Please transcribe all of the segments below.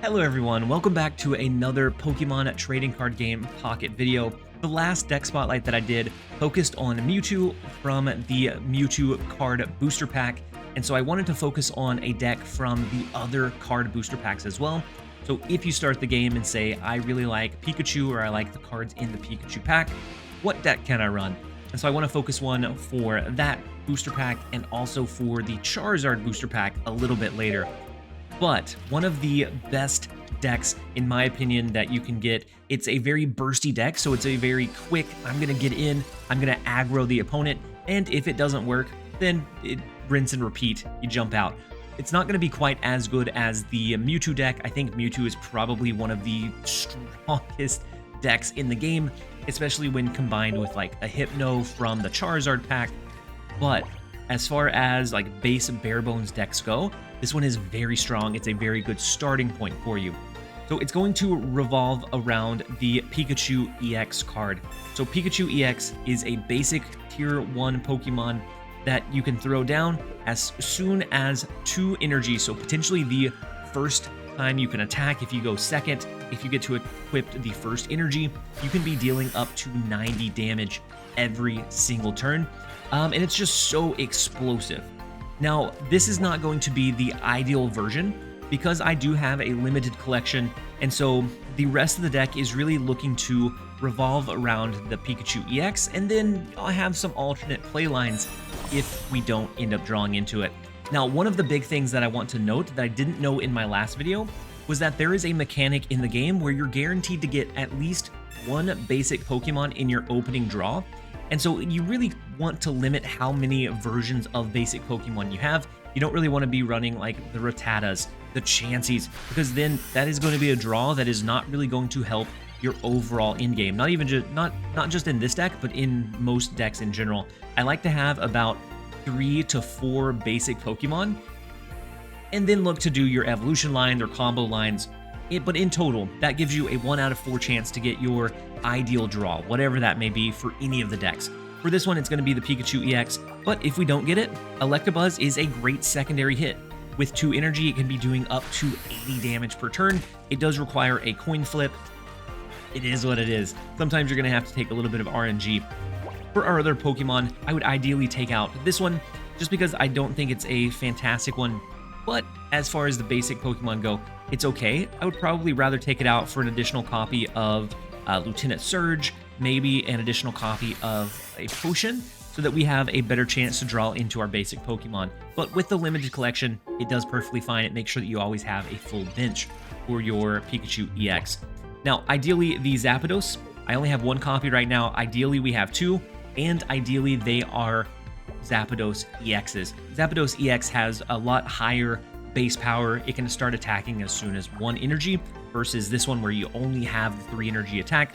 Hello everyone, welcome back to another Pokemon trading card game pocket video. The last deck spotlight that I did focused on Mewtwo from the Mewtwo card booster pack, and so I wanted to focus on a deck from the other card booster packs as well. So if you start the game and say, I really like Pikachu or I like the cards in the Pikachu pack, what deck can I run? And so I want to focus one for that booster pack and also for the Charizard booster pack a little bit later. But one of the best decks, in my opinion, that you can get, it's a very bursty deck, so it's a very quick, I'm going to get in, I'm going to aggro the opponent, and if it doesn't work, then it rinse and repeat, you jump out. It's not going to be quite as good as the Mewtwo deck. I think Mewtwo is probably one of the strongest decks in the game, especially when combined with like a Hypno from the Charizard pack. But as far as like base bare bones decks go, this one is very strong. It's a very good starting point for you. So it's going to revolve around the Pikachu EX card. So Pikachu EX is a basic tier 1 Pokemon that you can throw down as soon as 2 energy. So potentially the first time you can attack, if you go second, if you get to equip the first energy, you can be dealing up to 90 damage every single turn. And it's just so explosive. Now, this is not going to be the ideal version because I do have a limited collection, and so the rest of the deck is really looking to revolve around the Pikachu EX, and then I'll have some alternate play lines if we don't end up drawing into it. Now, one of the big things that I want to note that I didn't know in my last video was that there is a mechanic in the game where you're guaranteed to get at least one basic Pokemon in your opening draw. And so you really want to limit how many versions of basic Pokemon you have. You don't really want to be running like the Rattatas, the Chanseys, because then that is going to be a draw that is not really going to help your overall in-game. Not even just not just in this deck, but in most decks in general. I like to have about 3 to 4 basic Pokemon, and then look to do your evolution line, their combo lines. But in total, that gives you a 1 out of 4 chance to get your ideal draw, whatever that may be for any of the decks. For this one, it's going to be the Pikachu EX, but if we don't get it, Electabuzz is a great secondary hit. With 2 energy, it can be doing up to 80 damage per turn. It does require a coin flip. It is what it is. Sometimes you're going to have to take a little bit of RNG. For our other Pokemon, I would ideally take out this one, just because I don't think it's a fantastic one. But as far as the basic Pokemon go, it's okay. I would probably rather take it out for an additional copy of Lieutenant Surge, maybe an additional copy of a potion, so that we have a better chance to draw into our basic Pokemon. But with the limited collection, it does perfectly fine. It makes sure that you always have a full bench for your Pikachu EX. Now, ideally, the Zapdos, I only have 1 copy right now. Ideally, we have 2, and ideally, they are Zapdos EXs. Zapdos EX has a lot higher base power. It can start attacking as soon as 1 energy versus this one where you only have the 3 energy attack.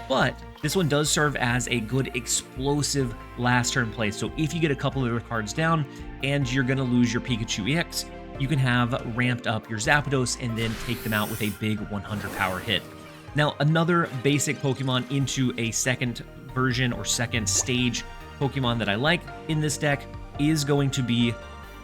But this one does serve as a good explosive last turn play. So if you get a couple of your cards down and you're going to lose your Pikachu EX, you can have ramped up your Zapdos and then take them out with a big 100 power hit. Now, another basic Pokemon into a second version or second stage Pokemon that I like in this deck is going to be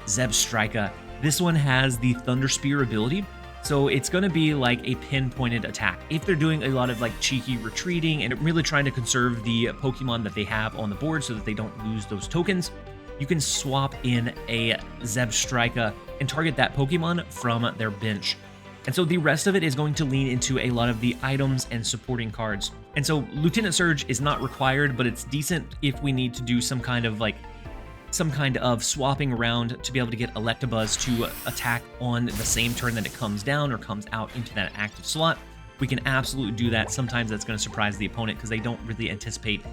Zebstrika. This one has the Thunder Spear ability, so it's going to be like a pinpointed attack. If they're doing a lot of like cheeky retreating and really trying to conserve the Pokemon that they have on the board so that they don't lose those tokens, you can swap in a Zebstrika and target that Pokemon from their bench. And so the rest of it is going to lean into a lot of the items and supporting cards. And so Lieutenant Surge is not required, but it's decent if we need to do some kind of swapping around to be able to get Electabuzz to attack on the same turn that it comes down or comes out into that active slot. We can absolutely do that. Sometimes that's going to surprise the opponent because they don't really anticipate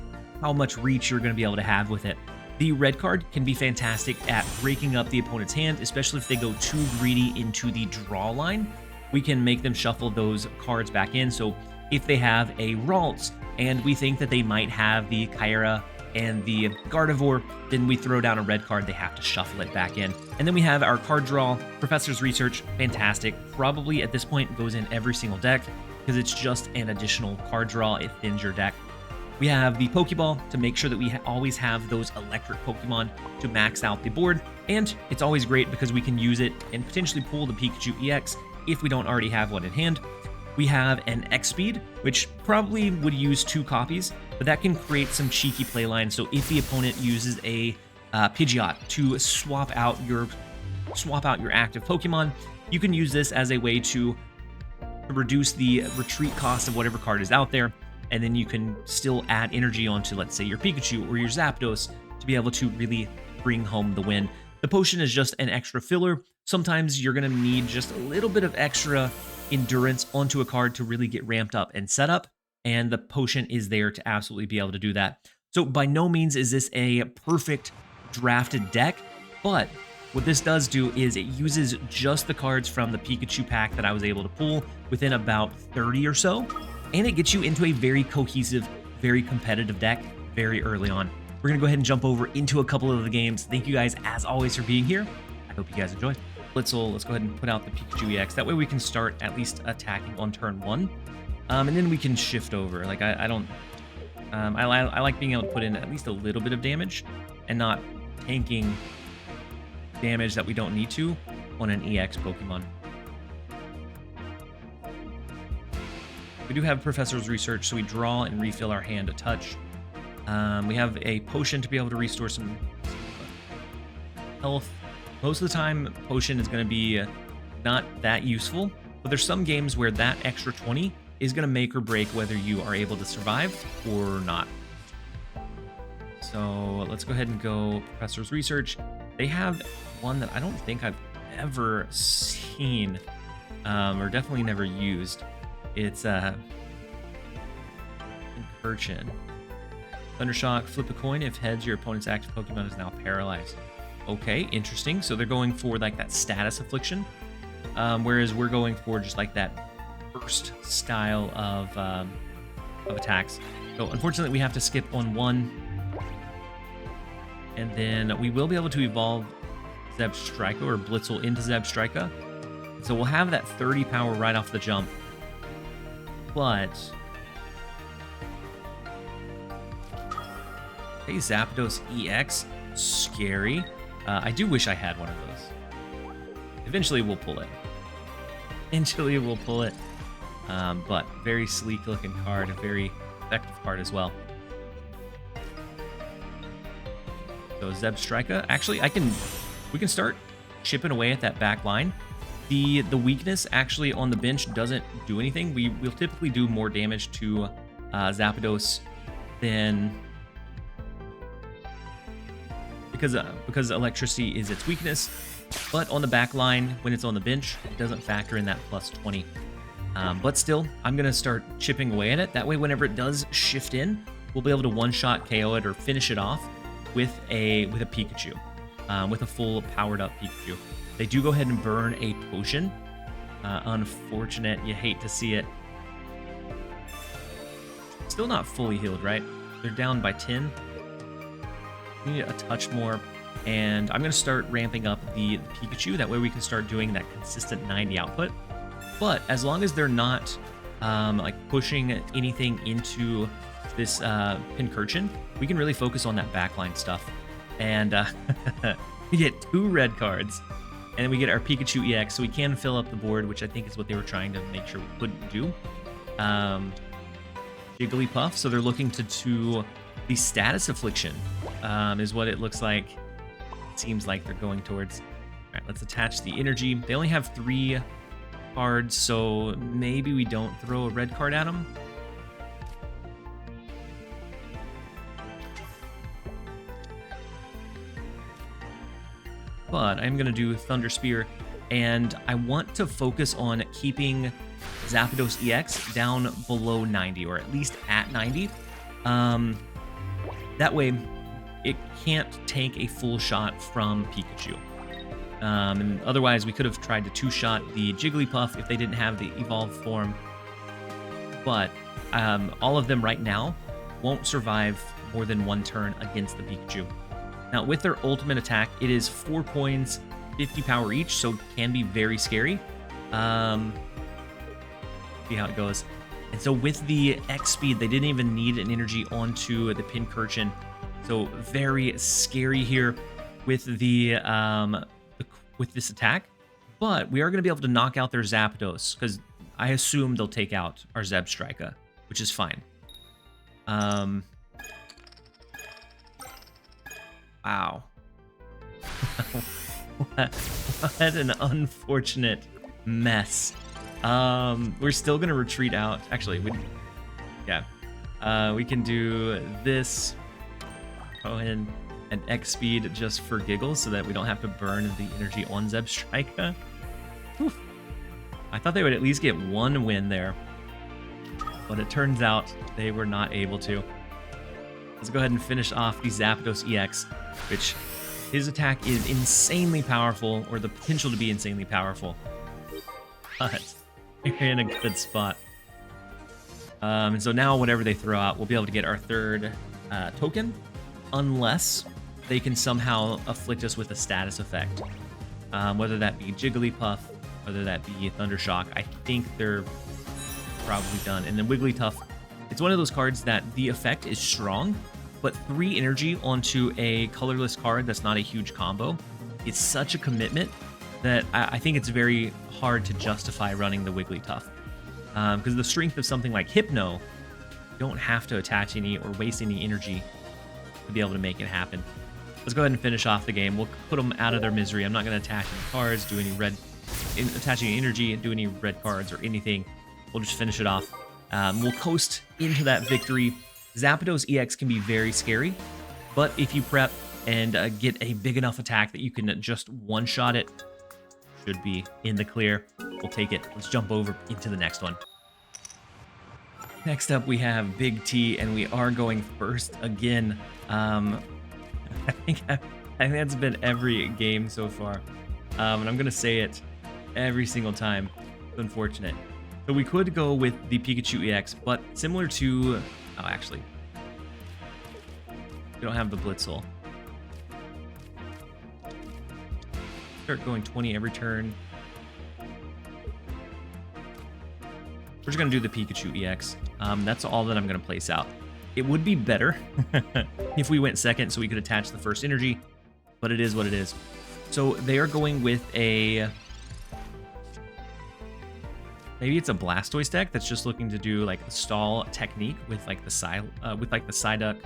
how much reach you're going to be able to have with it. The red card can be fantastic at breaking up the opponent's hand, especially if they go too greedy into the draw line. We can make them shuffle those cards back in. So if they have a Ralts and we think that they might have the Kyra and the Gardevoir, then we throw down a red card, they have to shuffle it back in. And then we have our card draw, Professor's Research, fantastic. Probably at this point goes in every single deck because it's just an additional card draw. It thins your deck. We have the Pokeball to make sure that we always have those electric Pokemon to max out the board. And it's always great because we can use it and potentially pull the Pikachu EX if we don't already have one in hand. We have an X speed, which probably would use 2 copies, but that can create some cheeky play lines. So if the opponent uses a Pidgeot to swap out your active Pokemon, you can use this as a way to reduce the retreat cost of whatever card is out there, and then you can still add energy onto, let's say, your Pikachu or your Zapdos to be able to really bring home the win. The potion is just an extra filler. Sometimes you're going to need just a little bit of extra endurance onto a card to really get ramped up and set up, and the potion is there to absolutely be able to do that. So by no means is this a perfect drafted deck, but what this does do is it uses just the cards from the Pikachu pack that I was able to pull within about 30 or so, and it gets you into a very cohesive, very competitive deck very early on. We're going to go ahead and jump over into a couple of the games. Thank you guys, as always, for being here. I hope you guys enjoy. Let's go ahead and put out the Pikachu EX. That way we can start at least attacking on turn 1. And then we can shift over. Like, I like being able to put in at least a little bit of damage and not tanking damage that we don't need to on an EX Pokemon. We do have Professor's Research, so we draw and refill our hand a touch. We have a potion to be able to restore some health. Most of the time, potion is going to be not that useful, but there's some games where that extra 20 is going to make or break whether you are able to survive or not. So let's go ahead and go Professor's Research. They have one that I don't think I've ever seen, or definitely never used. It's Incursion. Thundershock, flip a coin. If heads, your opponent's active Pokemon is now paralyzed. Okay, interesting. So they're going for like that status affliction, whereas we're going for just like that burst style of attacks. So unfortunately, we have to skip on 1, and then we will be able to evolve Zebstrika or Blitzel into Zebstrika. So we'll have that 30 power right off the jump, but hey, Zapdos EX, scary. I do wish I had one of those. Eventually we'll pull it. But very sleek looking card, a very effective card as well. So Zebstrika, actually we can start chipping away at that back line. The weakness actually on the bench doesn't do anything. We'll typically do more damage to Zapdos than because electricity is its weakness, but on the back line, when it's on the bench, it doesn't factor in that plus 20. But still, I'm going to start chipping away at it. That way, whenever it does shift in, we'll be able to one-shot KO it or finish it off with a Pikachu, with a full powered-up Pikachu. They do go ahead and burn a potion. Unfortunate. You hate to see it. Still not fully healed, right? They're down by 10. We need a touch more, and I'm going to start ramping up the Pikachu. That way we can start doing that consistent 90 output. But as long as they're not like pushing anything into this Pincurchin, we can really focus on that backline stuff. And we get 2 red cards, and then we get our Pikachu EX, so we can fill up the board, which I think is what they were trying to make sure we couldn't do. Jigglypuff, so they're looking to do the status affliction, is what it looks like. It seems like they're going towards. All right, let's attach the energy. They only have 3 cards, so maybe we don't throw a red card at them. But I'm going to do Thunder Spear, and I want to focus on keeping Zapdos EX down below 90, or at least at 90. That way, it can't take a full shot from Pikachu. And otherwise, we could have tried to 2-shot the Jigglypuff if they didn't have the evolved form. But all of them right now won't survive more than 1 turn against the Pikachu. Now, with their ultimate attack, it is 4 coins, 50 power each, so can be very scary. See how it goes. And so with the X speed, they didn't even need an energy onto the Pincurchin. So very scary here with the with this attack. But we are going to be able to knock out their Zapdos, because I assume they'll take out our Zebstrika, which is fine. Wow. what an unfortunate mess. We're still going to retreat out. Actually, we can do this. Go ahead and X speed just for giggles so that we don't have to burn the energy on Zebstrika. Whew. I thought they would at least get one win there, but it turns out they were not able to. Let's go ahead and finish off the Zapdos EX, which his attack is insanely powerful, or the potential to be insanely powerful. But we're in a good spot. And so now whatever they throw out, we'll be able to get our third token, unless they can somehow afflict us with a status effect. Whether that be Jigglypuff, whether that be Thundershock, I think they're probably done. And then Wigglytuff, it's one of those cards that the effect is strong, but 3 energy onto a colorless card that's not a huge combo is such a commitment that I think it's very hard to justify running the Wigglytuff. Because the strength of something like Hypno, you don't have to attach any or waste any energy to be able to make it happen. Let's go ahead and finish off the game. We'll put them out of their misery. I'm not going to attach any cards, do any attach any energy, do any red cards or anything. We'll just finish it off. We'll coast into that victory. Zapdos EX can be very scary, but if you prep and get a big enough attack that you can just one-shot it, should be in the clear. We'll take it. Let's jump over into the next one. Next up, we have Big T, and we are going first again. I think that's been every game so far, and I'm gonna say it every single time. It's unfortunate. So we could go with the Pikachu EX, but similar to... Oh, actually, we don't have the Blitzle. Start going 20 every turn. We're just going to do the Pikachu EX. That's all that I'm going to place out. It would be better if we went second so we could attach the first energy, but it is what it is. So they are going with a... Maybe it's a Blastoise deck that's just looking to do like a stall technique with like the Psyduck.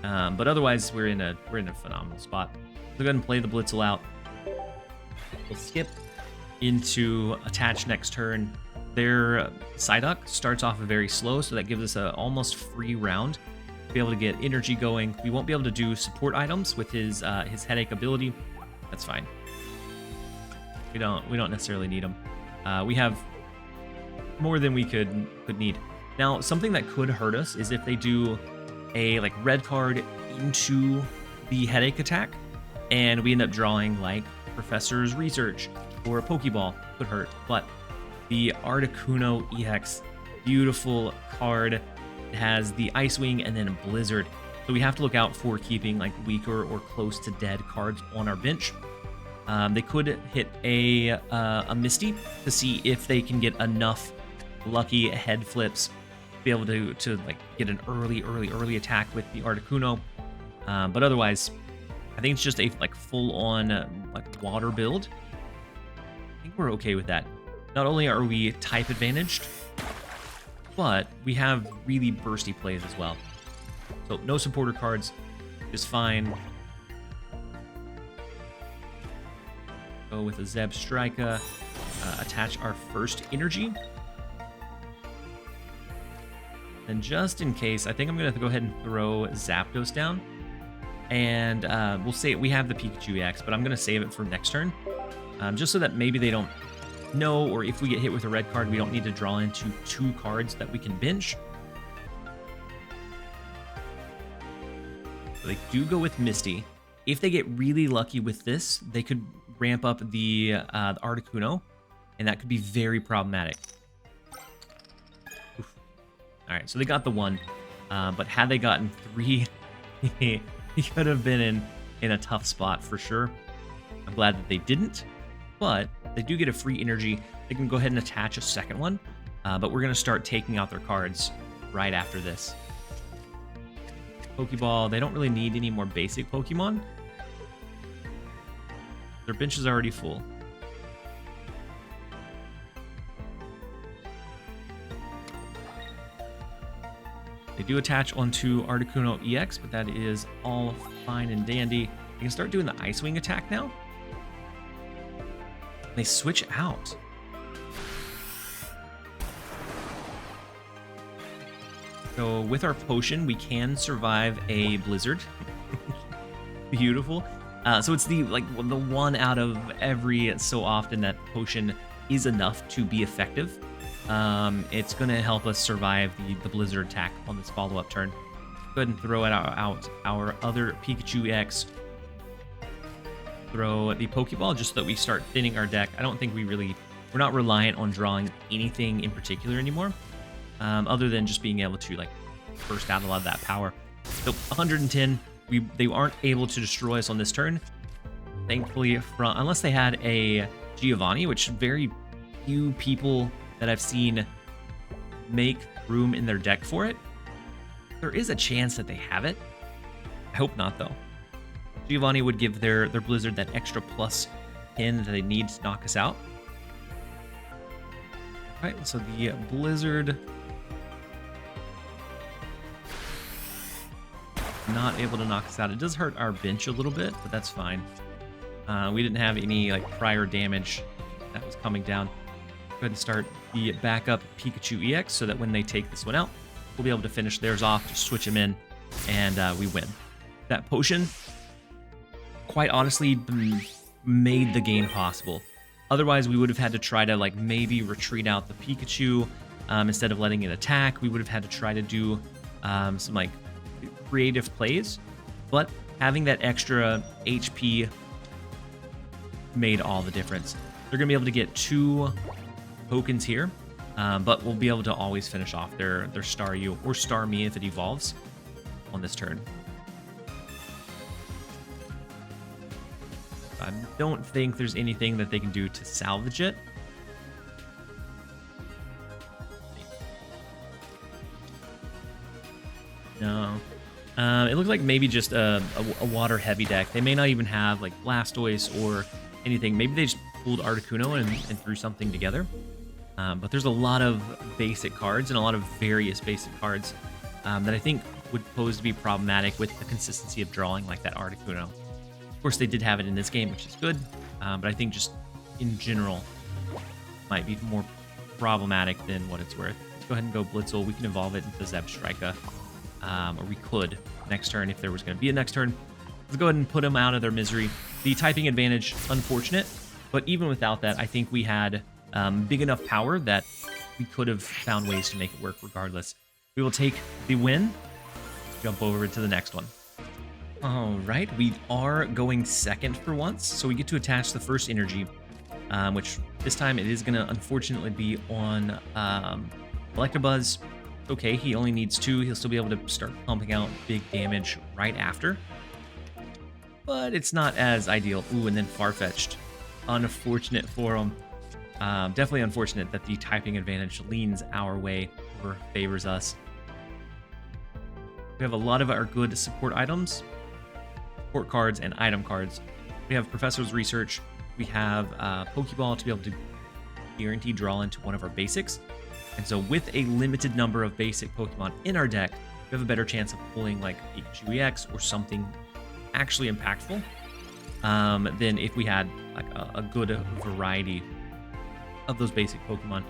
But otherwise we're in a phenomenal spot. So go ahead and play the Blitzle out. We'll skip into attach next turn. Their Psyduck starts off very slow, so that gives us a almost free round to be able to get energy going. We won't be able to do support items with his headache ability. That's fine. We don't necessarily need them. We have more than we could need. Now, something that could hurt us is if they do a like red card into the headache attack, and we end up drawing like Professor's Research or a Pokeball. Could hurt. But the Articuno EX, beautiful card. It has the Ice Wing and then Blizzard. So we have to look out for keeping like weaker or close to dead cards on our bench. They could hit a Misty to see if they can get enough lucky head flips to be able to like get an early attack with the Articuno. But otherwise, I think it's just a like full-on like water build. I think we're okay with that. Not only are we type advantaged, but we have really bursty plays as well. So no supporter cards is fine. Go with a Zebstrika. Attach our first energy. And just in case, I think I'm going to go ahead and throw Zapdos down. And we'll say we have the Pikachu EX, but I'm going to save it for next turn. Just so that maybe they don't know, or if we get hit with a red card, we don't need to draw into 2 cards that we can bench. So they do go with Misty. If they get really lucky with this, they could ramp up the Articuno, and that could be very problematic. Oof. All right, so they got the 1, but had they gotten 3, he could have been in a tough spot for sure. I'm glad that they didn't, but they do get a free energy. They can go ahead and attach a second one, but we're going to start taking out their cards right after this. Pokeball, they don't really need any more basic Pokemon. Their bench is already full. They do attach onto Articuno EX, but that is all fine and dandy. You can start doing the Ice Wing attack now. They switch out. So with our potion, we can survive a blizzard. Beautiful. So it's the one out of every so often that potion is enough to be effective. It's going to help us survive the blizzard attack on this follow-up turn. Go ahead and throw out our other Pikachu EX. Throw the Pokeball just so that we start thinning our deck. I don't think we're not reliant on drawing anything in particular anymore, other than just being able to like burst out a lot of that power. So 110, they aren't able to destroy us on this turn. Thankfully, unless they had a Giovanni, which very few people that I've seen make room in their deck for it. There is a chance that they have it. I hope not, though. Giovanni would give their Blizzard that extra plus 10 that they need to knock us out. All right, so the Blizzard not able to knock us out. It does hurt our bench a little bit, but that's fine. We didn't have any like prior damage that was coming down. Go ahead and start the backup Pikachu EX so that when they take this one out, we'll be able to finish theirs off, just switch them in, and we win. That potion, quite honestly, made the game possible. Otherwise, we would have had to try to like maybe retreat out the Pikachu instead of letting it attack. We would have had to try to do some like creative plays, but having that extra HP made all the difference. They're gonna be able to get 2 tokens here, but we'll be able to always finish off their Staryu or Starmie if it evolves on this turn. I don't think there's anything that they can do to salvage it. No. It looks like maybe just a water heavy deck. They may not even have like Blastoise or anything. Maybe they just pulled Articuno and threw something together. But there's a lot of basic cards and a lot of various basic cards that I think would pose to be problematic with the consistency of drawing like that Articuno. Of course, they did have it in this game, which is good. But I think just in general might be more problematic than what it's worth. Let's go ahead and go Blitzel. We can evolve it into Zebstrika. Or we could next turn if there was going to be a next turn. Let's go ahead and put them out of their misery. The typing advantage, unfortunate, but even without that, I think we had big enough power that we could have found ways to make it work regardless. We will take the win, jump over to the next one. All right, we are going second for once, so we get to attach the first energy, which this time it is going to unfortunately be on Electabuzz. Okay, he only needs 2. He'll still be able to start pumping out big damage right after. But it's not as ideal. Ooh, and then Farfetch'd. Unfortunate for him. Definitely unfortunate that the typing advantage leans our way or favors us. We have a lot of our good support items, support cards, and item cards. We have Professor's Research. We have Pokeball to be able to guarantee draw into one of our basics. And so with a limited number of basic Pokemon in our deck, we have a better chance of pulling like Pikachu EX or something actually impactful than if we had like a good variety of those basic Pokemon.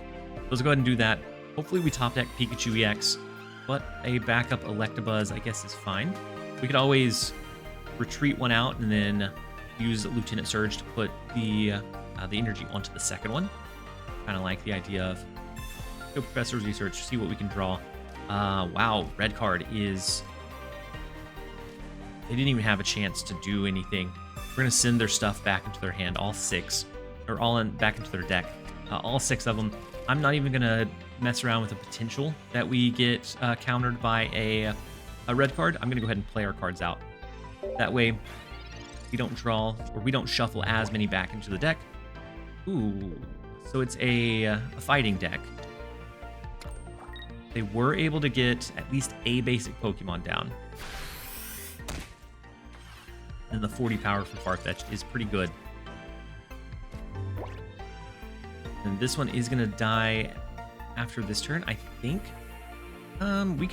Let's go ahead and do that. Hopefully we top deck Pikachu EX, but a backup Electabuzz I guess is fine. We could always retreat one out and then use Lieutenant Surge to put the energy onto the second one. Kind of like the idea of go Professor's Research, see what we can draw. Wow, red card is... They didn't even have a chance to do anything. We're going to send their stuff back into their hand, all 6. Or back into their deck. All 6 of them. I'm not even going to mess around with the potential that we get countered by a red card. I'm going to go ahead and play our cards out. That way, we don't draw, or we don't shuffle as many back into the deck. Ooh, so it's a fighting deck. They were able to get at least a basic Pokemon down. And the 40 power from Farfetch'd is pretty good. And this one is going to die after this turn, I think. We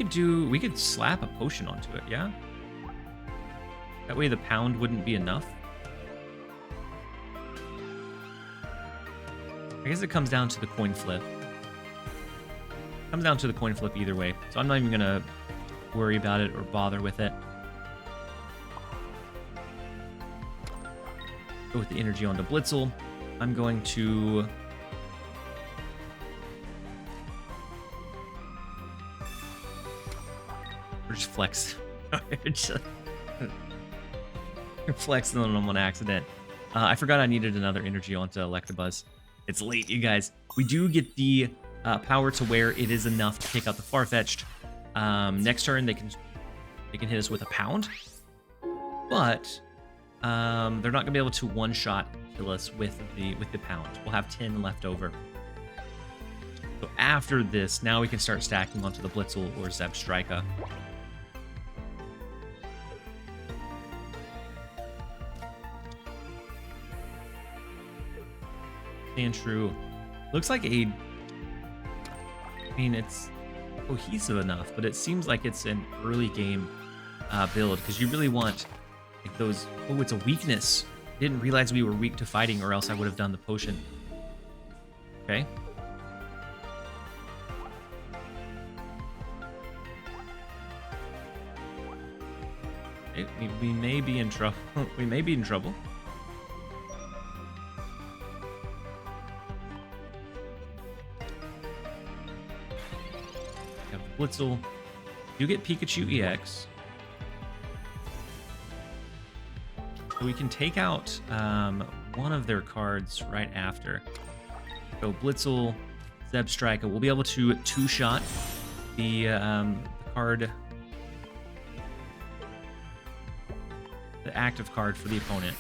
could slap a potion onto it, yeah? That way the pound wouldn't be enough. I guess it comes down to the coin flip. Comes down to the coin flip either way, so I'm not even gonna worry about it or bother with it. Go with the energy onto Blitzel. I'm going to... Or just flex. Flexing on them on accident. I forgot I needed another energy onto Electabuzz. It's late, you guys. We do get the power to where it is enough to take out the Farfetch'd. Next turn, they can hit us with a pound, but they're not gonna be able to one-shot kill us with the pound. We'll have 10 left over. So after this, now we can start stacking onto the Blitzel or Zebstrika. And true. Looks like I mean, it's cohesive enough, but it seems like it's an early game build because you really want like those. Oh, it's a weakness. Didn't realize we were weak to fighting, or else I would have done the potion. Okay. We may be in trouble. We may be in trouble. Blitzel. You get Pikachu EX. So we can take out one of their cards right after. So Blitzel, Zebstrika. We'll be able to two-shot the card, the active card for the opponent.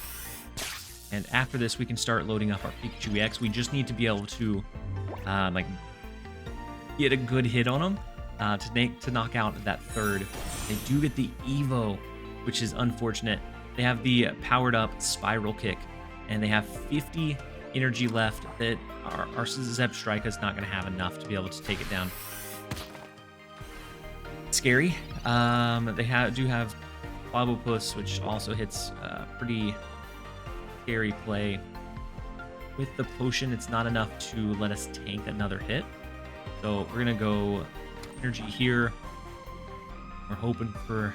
And after this, we can start loading up our Pikachu EX. We just need to be able to like get a good hit on them. To knock out that third. They do get the Evo, which is unfortunate. They have the powered up Spiral Kick, and they have 50 energy left that our Zebstrika is not going to have enough to be able to take it down. Scary. They do have Clobbopus, which also hits pretty scary play. With the potion, it's not enough to let us tank another hit. So we're going to go energy here. We're hoping for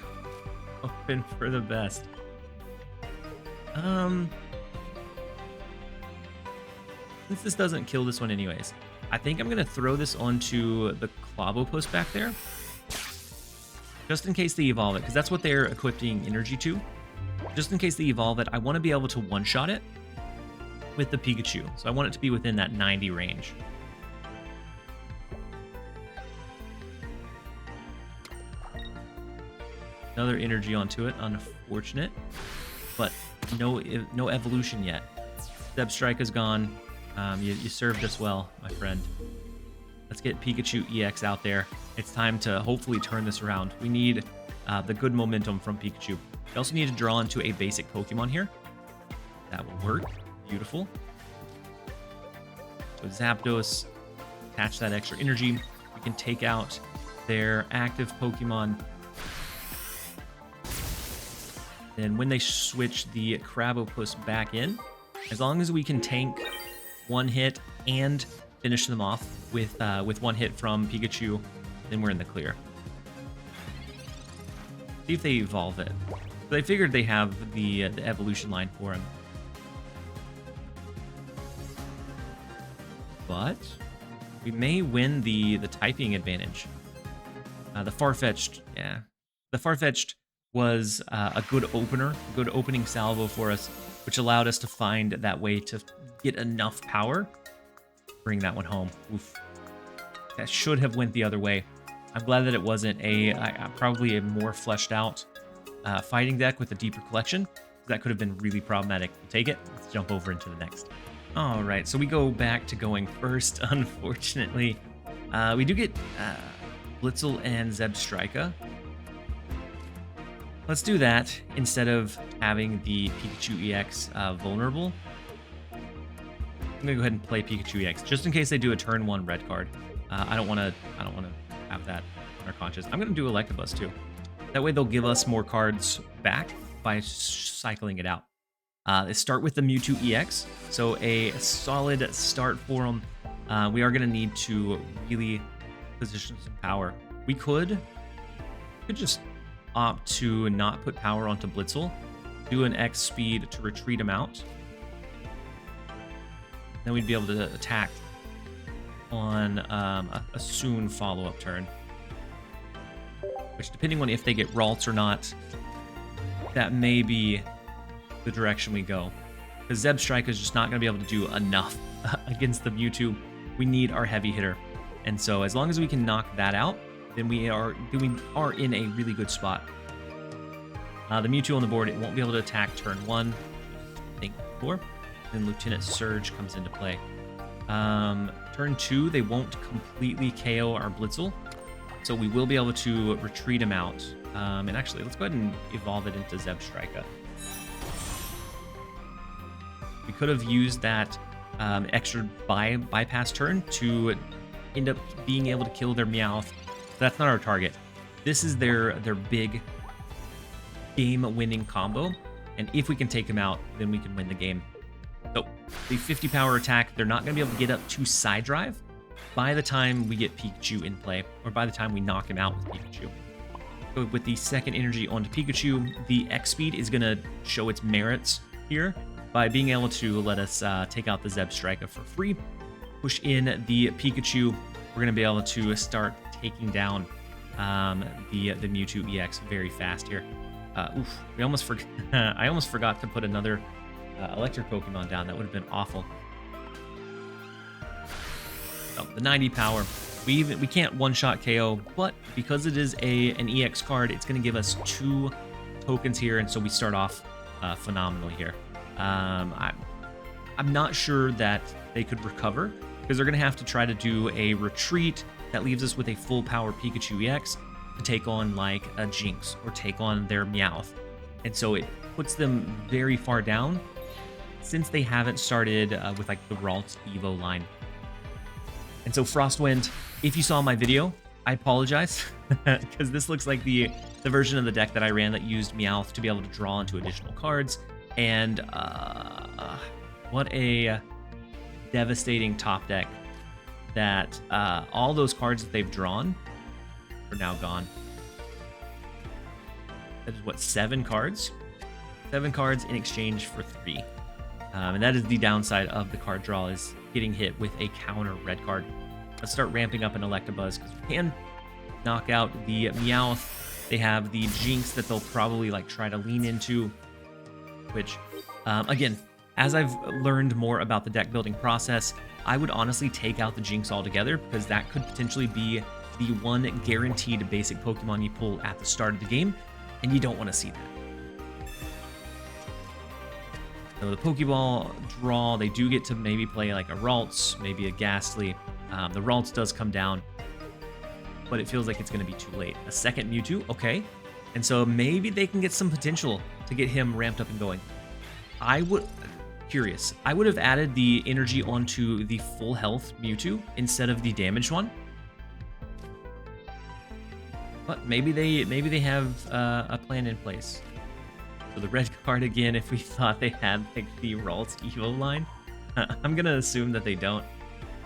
the best. Since this doesn't kill this one anyways, I think I'm gonna throw this onto the Clobbopus back there, just in case they evolve it, because that's what they're equipping energy to. Just in case they evolve it, I want to be able to one-shot it with the Pikachu, so I want it to be within that 90 range. Another energy onto it, unfortunate, but no evolution yet. Zebstrika's gone. You served us well, my friend. Let's get Pikachu EX out there. It's time to hopefully turn this around. We need the good momentum from Pikachu. We also need to draw into a basic Pokemon here. That will work. Beautiful. So Zapdos, attach that extra energy. We can take out their active Pokemon. Then when they switch the Crabbopus back in, as long as we can tank one hit and finish them off with one hit from Pikachu, then we're in the clear. See if they evolve it. So I figured they have the evolution line for him. But we may win the typing advantage. The Farfetch'd, yeah. The Farfetch'd was a good opener, a good opening salvo for us, which allowed us to find that way to get enough power. Bring that one home. Oof. That should have went the other way. I'm glad that it wasn't probably a more fleshed out fighting deck with a deeper collection. That could have been really problematic. We'll take it. Let's jump over into the next. All right, so we go back to going first, unfortunately. We do get Blitzel and Zebstrika. Let's do that instead of having the Pikachu EX vulnerable. I'm gonna go ahead and play Pikachu EX just in case they do a turn 1 red card. I don't want to have that. Unconscious. I'm going to do Electabuzz too. That way they'll give us more cards back by cycling it out. Let's start with the Mewtwo EX. So a solid start for them. We are going to need to really position some power. We could just opt to not put power onto Blitzel, do an X speed to retreat him out. Then we'd be able to attack on a soon follow-up turn. Which, depending on if they get Ralts or not, that may be the direction we go. Because Zeb Strike is just not going to be able to do enough against the Mewtwo. We need our heavy hitter. And so as long as we can knock that out, then we are in a really good spot. The Mewtwo on the board, it won't be able to attack turn 1, I think 4. Then Lieutenant Surge comes into play. Turn 2, they won't completely KO our Blitzel. So we will be able to retreat him out. And actually, let's go ahead and evolve it into Zeb Strika. We could have used that extra bypass turn to end up being able to kill their Meowth. That's not our target. This is their big game-winning combo. And if we can take him out, then we can win the game. So the 50 power attack, they're not going to be able to get up to Side Drive by the time we get Pikachu in play, or by the time we knock him out with Pikachu. So with the second energy onto Pikachu, the X speed is going to show its merits here by being able to let us take out the Zeb Strika for free, push in the Pikachu. We're going to be able to start taking down the Mewtwo EX very fast here. Oof, I almost forgot to put another electric Pokemon down. That would have been awful. So the 90 power, we can't one-shot KO, but because it is an EX card, it's going to give us 2 tokens here, and so we start off phenomenal here. I'm not sure that they could recover, because they're going to have to try to do a retreat that leaves us with a full power Pikachu EX to take on like a Jinx or take on their Meowth. And so it puts them very far down since they haven't started with like the Ralts Evo line. And so Frostwind, if you saw my video, I apologize because this looks like the version of the deck that I ran that used Meowth to be able to draw into additional cards. And what a devastating top deck that all those cards that they've drawn are now gone. That is what, 7 cards? 7 cards in exchange for 3. And that is the downside of the card draw, is getting hit with a counter red card. Let's start ramping up an Electabuzz because we can knock out the Meowth. They have the Jinx that they'll probably like try to lean into, which again, as I've learned more about the deck building process, I would honestly take out the Jinx altogether because that could potentially be the one guaranteed basic Pokemon you pull at the start of the game, and you don't want to see that. So the Pokeball draw, they do get to maybe play like a Ralts, maybe a Ghastly. The Ralts does come down, but it feels like it's going to be too late. A second Mewtwo, okay. And so maybe they can get some potential to get him ramped up and going. I would have added the energy onto the full health Mewtwo instead of the damaged one. But maybe they have a plan in place. So the red card again, if we thought they had like the Ralts Evo line, I'm gonna assume that they don't.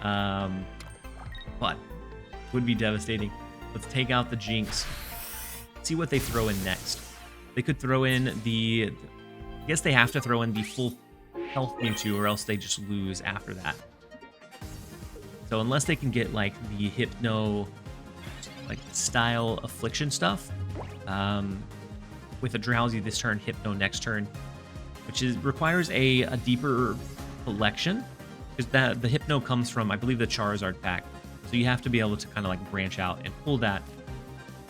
But would be devastating. Let's take out the Jinx. See what they throw in next. They could throw in I guess they have to throw in the full health Mewtwo, or else they just lose after that. So unless they can get like the Hypno like style affliction stuff, with a Drowsy this turn, Hypno next turn, which requires a deeper collection, because the Hypno comes from, I believe, the Charizard pack, so you have to be able to kind of like branch out and pull that.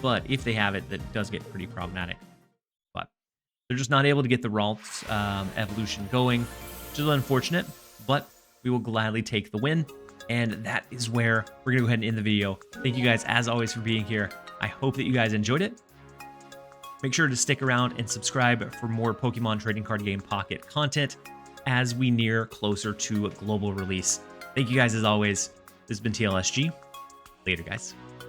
But if they have it, that does get pretty problematic. But they're just not able to get the Ralts evolution going, which is unfortunate, but we will gladly take the win. And that is where we're going to go ahead and end the video. Thank you guys, as always, for being here. I hope that you guys enjoyed it. Make sure to stick around and subscribe for more Pokemon Trading Card Game Pocket content as we near closer to global release. Thank you guys, as always. This has been TLSG. Later, guys.